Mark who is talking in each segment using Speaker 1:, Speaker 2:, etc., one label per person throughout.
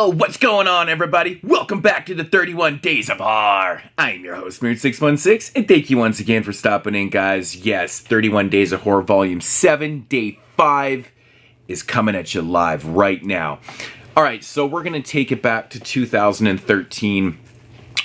Speaker 1: Yo, what's going on, everybody? Welcome back to the 31 Days of Horror. I'm your host, Mood616, and thank you once again for stopping in, guys. Yes, 31 Days of Horror Volume 7, Day 5 is coming at you live right now. Alright, so we're going to take it back to 2013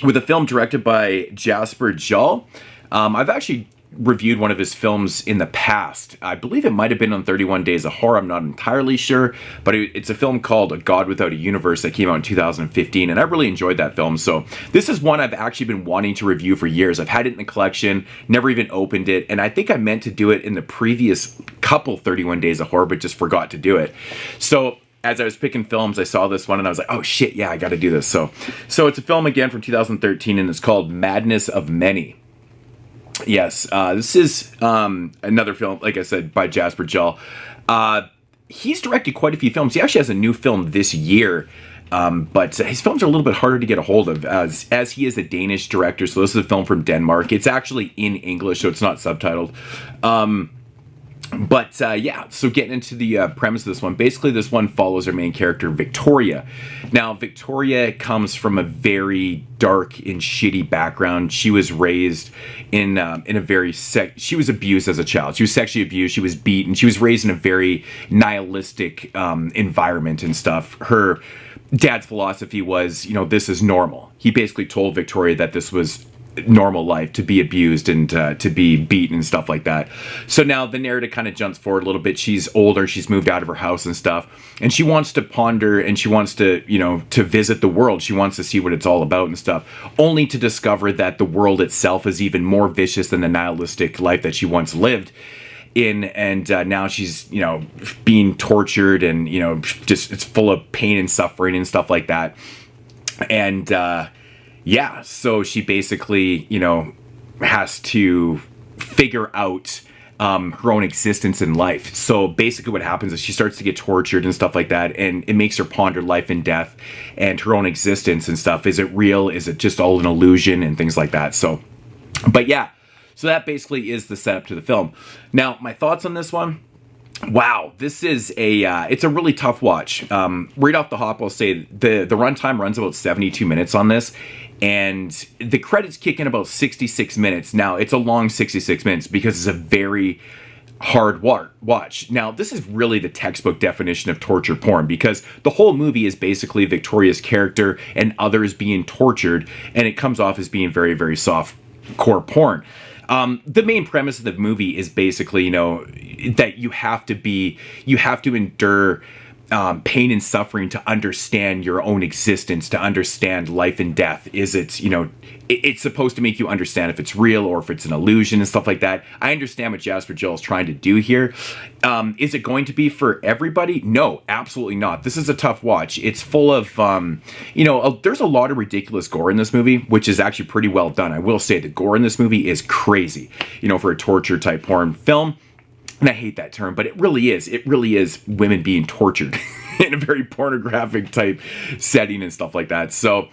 Speaker 1: with a film directed by Jasper Juhl. I've actually reviewed one of his films in the past. I believe it might have been on 31 Days of Horror, I'm not entirely sure, but it's a film called A God Without a Universe that came out in 2015, and I really enjoyed that film. So this is one I've actually been wanting to review for years. I've had it in the collection, never even opened it, and I think I meant to do it in the previous couple 31 Days of Horror, but just forgot to do it. So as I was picking films, I saw this one and I was like, oh shit, yeah, I gotta do this. So it's a film again from 2013, and it's called Madness of Many. Yes, this is another film, like I said, by Jasper Juhl. He's directed quite a few films. He actually has a new film this year, but his films are a little bit harder to get a hold of, as he is a Danish director, so this is a film from Denmark. It's actually in English, so it's not subtitled. Yeah, so getting into the premise of this one, basically this one follows our main character, Victoria. Now, Victoria comes from a very dark and shitty background. She was raised in a very she was abused as a child. She was sexually abused, she was beaten, she was raised in a very nihilistic environment and stuff. Her dad's philosophy was, this is normal. He basically told Victoria that this was normal life, to be abused and to be beaten and stuff like that. So now the narrative kind of jumps forward a little bit. She's older, she's moved out of her house and stuff, and she wants to ponder and she wants to, to visit the world. She wants to see what it's all about and stuff, only to discover that the world itself is even more vicious than the nihilistic life that she once lived in, and now she's, being tortured and, just it's full of pain and suffering and stuff like that. And yeah, so she basically, has to figure out her own existence in life. So basically what happens is she starts to get tortured and stuff like that, and it makes her ponder life and death and her own existence and stuff. Is it real? Is it just all an illusion and things like that? So, but yeah, so that basically is the setup to the film. Now, my thoughts on this one. Wow, this is it's a really tough watch. Right off the hop, I'll say the runtime runs about 72 minutes on this, and the credits kick in about 66 minutes. Now, it's a long 66 minutes because it's a very hard watch. Now, this is really the textbook definition of torture porn, because the whole movie is basically Victoria's character and others being tortured, and it comes off as being very, very soft core porn. The main premise of the movie is basically, that you have to endure pain and suffering to understand your own existence, to understand life and death. Is it, it's supposed to make you understand if it's real or if it's an illusion and stuff like that. I understand what Jasper Juhl is trying to do here. Is it going to be for everybody? No, absolutely not. This is a tough watch. It's full of, there's a lot of ridiculous gore in this movie, which is actually pretty well done. I will say the gore in this movie is crazy, for a torture type porn film. And I hate that term, but it really is. It really is women being tortured in a very pornographic type setting and stuff like that. So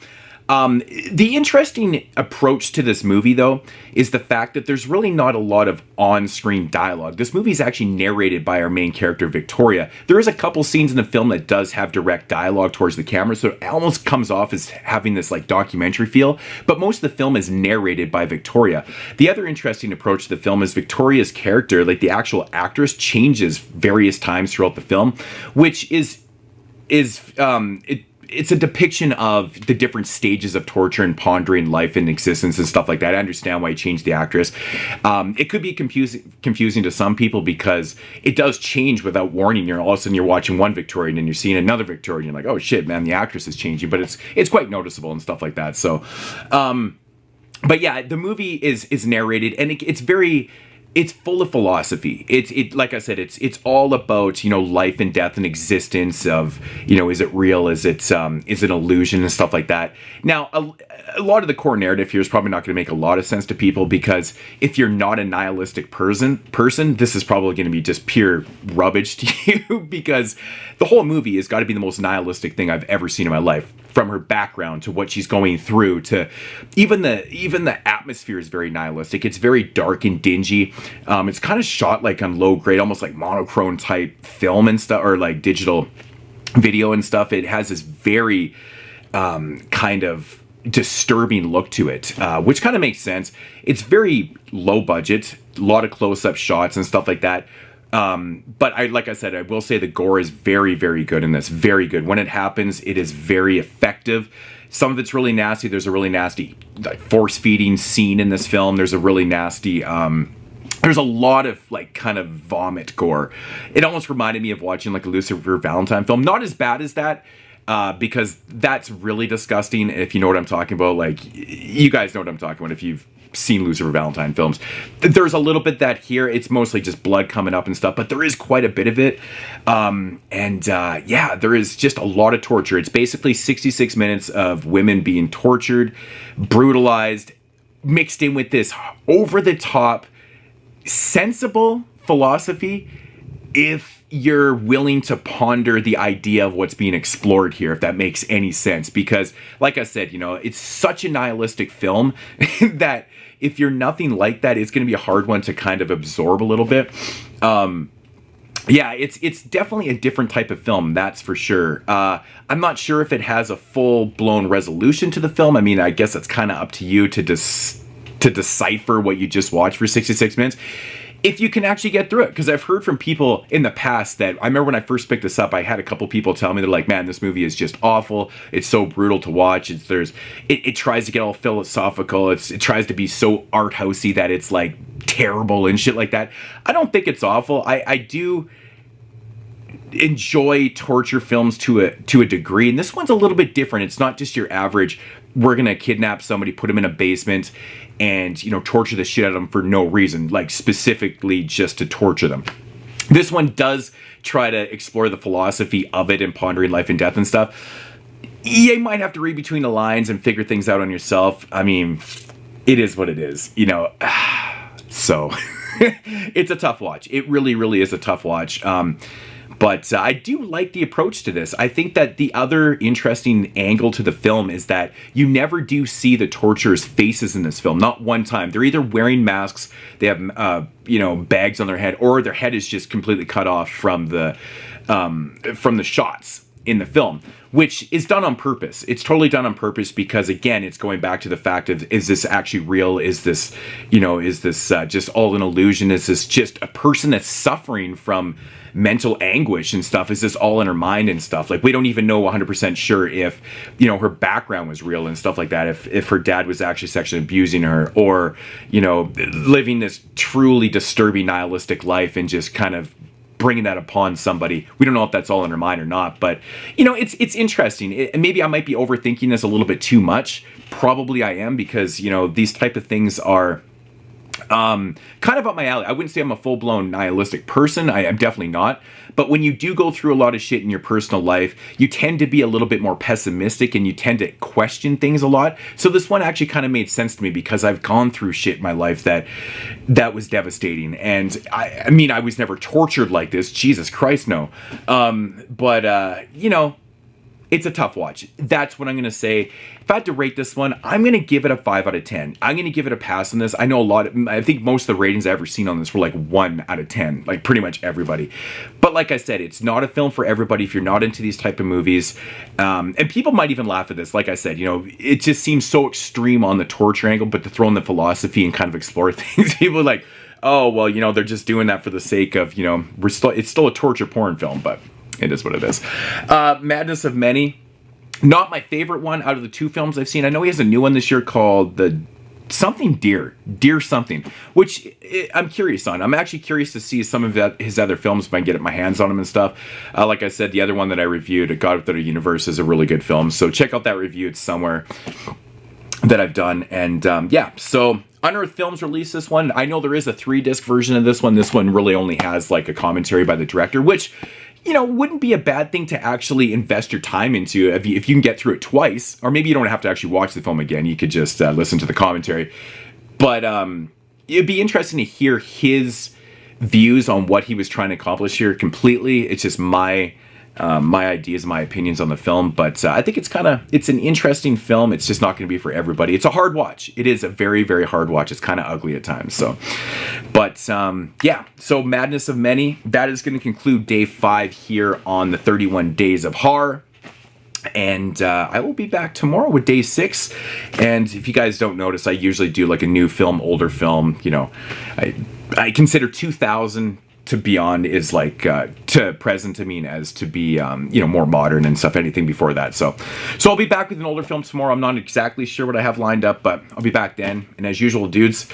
Speaker 1: the interesting approach to this movie, though, is the fact that there's really not a lot of on-screen dialogue. This movie is actually narrated by our main character, Victoria. There is a couple scenes in the film that does have direct dialogue towards the camera, so it almost comes off as having this like documentary feel, but most of the film is narrated by Victoria. The other interesting approach to the film is Victoria's character, like the actual actress, changes various times throughout the film, which it's a depiction of the different stages of torture and pondering life and existence and stuff like that. I understand why he changed the actress. It could be confusing to some people because it does change without warning you. All of a sudden you're watching one Victorian and you're seeing another Victorian. You're like, oh shit, man, the actress is changing. But it's quite noticeable and stuff like that. So, but yeah, the movie is narrated, and it's full of philosophy. Like I said, it's all about, life and death and existence of, is it real? Is it an illusion and stuff like that? Now, a lot of the core narrative here is probably not going to make a lot of sense to people, because if you're not a nihilistic person, this is probably going to be just pure rubbish to you, because the whole movie has got to be the most nihilistic thing I've ever seen in my life. From her background to what she's going through, to even the atmosphere is very nihilistic. It's very dark and dingy. It's kind of shot like on low grade, almost like monochrome type film and stuff, or like digital video and stuff, it has this very kind of disturbing look to it, which kind of makes sense. It's very low budget, a lot of close-up shots and stuff like that. But like I said, I will say the gore is very, very good in this. Very good. When it happens, it is very effective. Some of it's really nasty. There's a really nasty force-feeding scene in this film. There's a really nasty... there's a lot of like kind of vomit gore. It almost reminded me of watching like a Lucifer Valentine film. Not as bad as that, because that's really disgusting. If you know what I'm talking about, like you guys know what I'm talking about if you've seen Lucifer Valentine films. There's a little bit that here. It's mostly just blood coming up and stuff, but there is quite a bit of it. Yeah, there is just a lot of torture. It's basically 66 minutes of women being tortured, brutalized, mixed in with this over-the-top sensible philosophy if you're willing to ponder the idea of what's being explored here, if that makes any sense. Because like I said, you know, it's such a nihilistic film that if you're nothing like that, it's going to be a hard one to kind of absorb a little bit. Yeah, it's definitely a different type of film, that's for sure. I'm not sure if it has a full-blown resolution to the film. I mean, I guess it's kind of up to you to decipher what you just watched for 66 minutes. If you can actually get through it, because I've heard from people in the past that, I remember when I first picked this up, I had a couple people tell me, they're like, man, this movie is just awful. It's so brutal to watch. It tries to get all philosophical. It tries to be so art housey that it's like terrible and shit like that. I don't think it's awful. I do enjoy torture films to a degree, and this one's a little bit different. It's not just your average, we're gonna kidnap somebody, put them in a basement, and, you know, torture the shit out of them for no reason, like specifically just to torture them. This one does try to explore the philosophy of it and pondering life and death and stuff. You might have to read between the lines and figure things out on yourself. I mean, it is what it is, you know. So it's a tough watch. It really, really is a tough watch. But I do like the approach to this. I think that the other interesting angle to the film is that you never do see the torturers' faces in this film. Not one time. They're either wearing masks, they have bags on their head, or their head is just completely cut off from the shots in the film, which is done on purpose. It's totally done on purpose because, again, it's going back to the fact of, is this actually real? Is this just all an illusion? Is this just a person that's suffering from mental anguish and stuff? Is this all in her mind and stuff? Like, we don't even know 100% sure if, you know, her background was real and stuff like that. If her dad was actually sexually abusing her, or, you know, living this truly disturbing nihilistic life and just kind of bringing that upon somebody. We don't know if that's all in her mind or not, but, you know, it's interesting. Maybe I might be overthinking this a little bit too much. Probably I am, because, you know, these type of things are kind of up my alley. I wouldn't say I'm a full-blown nihilistic person. I'm definitely not. But when you do go through a lot of shit in your personal life, you tend to be a little bit more pessimistic and you tend to question things a lot. So this one actually kind of made sense to me because I've gone through shit in my life that was devastating. And I mean, I was never tortured like this. Jesus Christ, no. But you know, it's a tough watch. That's what I'm going to say. If I had to rate this one, I'm going to give it a 5 out of 10. I'm going to give it a pass on this. I know I think most of the ratings I've ever seen on this were like 1 out of 10. Like pretty much everybody. But like I said, it's not a film for everybody if you're not into these type of movies. And people might even laugh at this. Like I said, you know, it just seems so extreme on the torture angle, but to throw in the philosophy and kind of explore things, people are like, oh, well, you know, they're just doing that for the sake of, you know, it's still a torture porn film, but it is what it is. Madness of Many. Not my favorite one out of the 2 films I've seen. I know he has a new one this year called the something Deer something, which I'm curious on. I'm actually curious to see some of his other films if I can get my hands on them and stuff. Like I said, the other one that I reviewed, God Without a Universe, is a really good film. So check out that review. It's somewhere that I've done. And yeah, so Unearthed Films released this one. I know there is a 3-disc version of this one. This one really only has like a commentary by the director, which, you know, wouldn't be a bad thing to actually invest your time into if you can get through it twice. Or maybe you don't have to actually watch the film again. You could just listen to the commentary. But it'd be interesting to hear his views on what he was trying to accomplish here completely. It's just my my ideas, my opinions on the film, but I think it's an interesting film. It's just not going to be for everybody. It's a hard watch. It is a very, very hard watch. It's kind of ugly at times. So, but yeah. So Madness of Many. That is going to conclude day 5 here on the 31 Days of Horror. And I will be back tomorrow with day 6. And if you guys don't notice, I usually do like a new film, older film. You know, I consider 2000 to beyond is like to present, I mean, as to be you know, more modern and stuff, anything before that. So I'll be back with an older film tomorrow. I'm not exactly sure what I have lined up, but I'll be back then. And as usual, dudes,